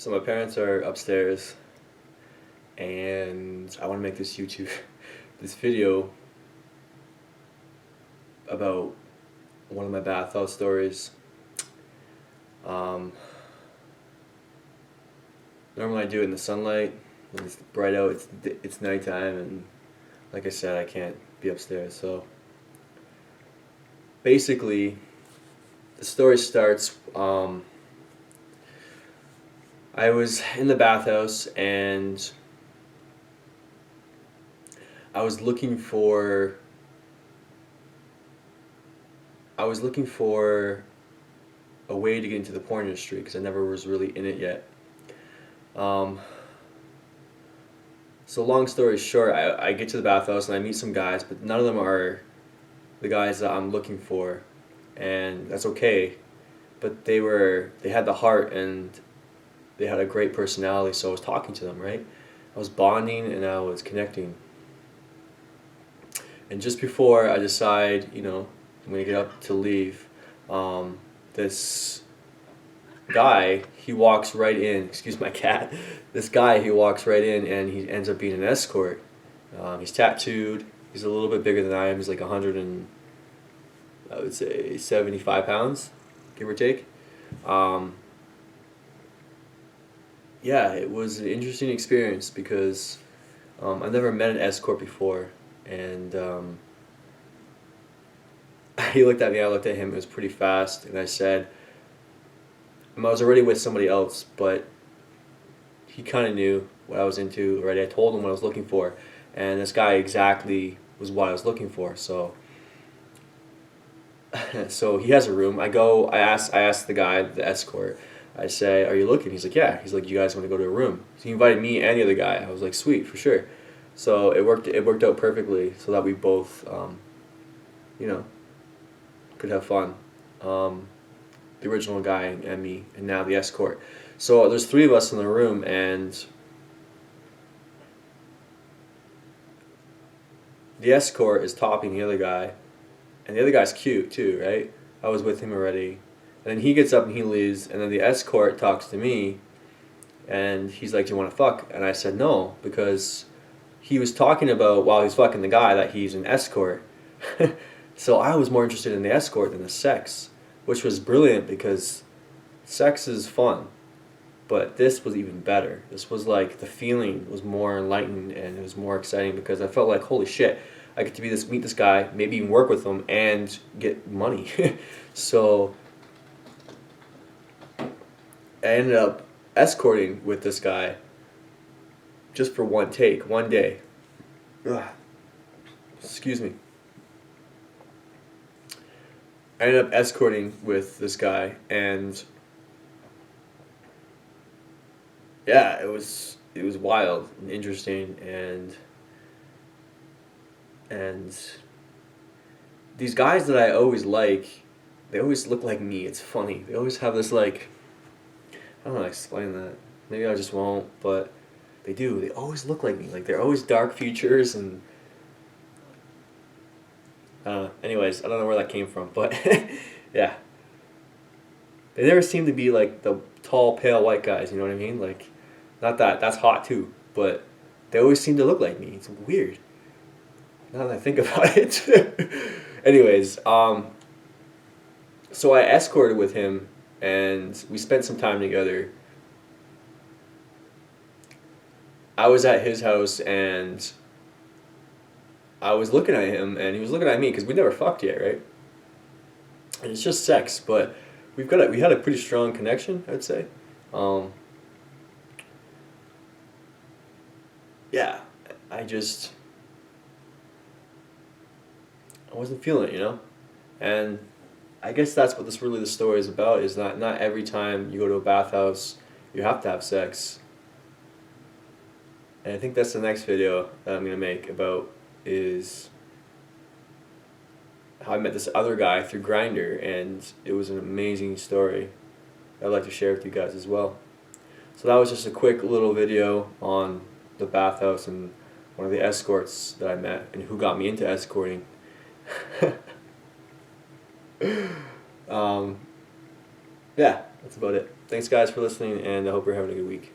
So my parents are upstairs, and I want to make this this video about one of my bathhouse stories. Um, Normally I do it in the sunlight when it's bright out. It's nighttime, and like I said, I can't be upstairs. So basically, the story starts. I was in the bathhouse and I was looking for I was looking for a way to get into the porn industry because I never was really in it yet. Um, so long story short, I get to the bathhouse and I meet some guys, but none of them are the guys that I'm looking for, and that's okay. But they had the heart and they had a great personality, so I was talking to them, right? I was bonding and I was connecting. And just before I decide, I'm gonna get up to leave, this guy, he walks right in. Excuse my cat. This guy, he walks right in, and he ends up being an escort. He's tattooed. He's a little bit bigger than I am. He's like 100 and I would say 75 pounds, give or take. Um, yeah, it was an interesting experience because I've never met an escort before, and he looked at me. I looked at him. It was pretty fast, and I said, I was already with somebody else, but he kind of knew what I was into already. I told him what I was looking for, and this guy exactly was what I was looking for. So, so he has a room. I asked the guy, the escort. I say, "Are you looking?" He's like, "Yeah." He's like, "You guys want to go to a room?" So he invited me and the other guy. I was like, "Sweet, for sure." So it worked. It worked out perfectly, so that we both, you know, could have fun. The original guy and me, and now the escort. So there's three of us in the room, and the escort is topping the other guy, and the other guy's cute too, right? I was with him already. And then he gets up and he leaves, and then the escort talks to me, and he's like, "Do you want to fuck?" And I said no, because he was talking about while he's fucking the guy that he's an escort. So I was more interested in the escort than the sex, which was brilliant because sex is fun. But this was even better. This was like the feeling was more enlightened and it was more exciting because I felt like, holy shit, I get to meet this guy, maybe even work with him and get money. So I ended up escorting with this guy just for one take, one day. Ugh. Excuse me. I ended up escorting with this guy, and yeah, it was wild and interesting, and these guys that I always like, they always look like me. It's funny. They always have this like, I don't know how to explain that. Maybe I just won't, but they do. They always look like me. Like they're always dark features and anyways, I don't know where that came from, but yeah. They never seem to be like the tall, pale white guys, you know what I mean? Like, not that, that's hot too, but they always seem to look like me. It's weird. Now that I think about it. Anyways, so I escorted with him and we spent some time together. I was at his house and I was looking at him and he was looking at me because we never fucked yet, right? And it's just sex, but we had a pretty strong connection, I'd say. Um, yeah, I just I wasn't feeling it, and I guess that's what the story is about. Is not every time you go to a bathhouse you have to have sex. And I think that's the next video that I'm gonna make about is how I met this other guy through Grinder, and it was an amazing story I'd like to share with you guys as well. So that was just a quick little video on the bathhouse and one of the escorts that I met and who got me into escorting. um, Yeah, that's about it. Thanks, guys, for listening, and I hope you're having a good week.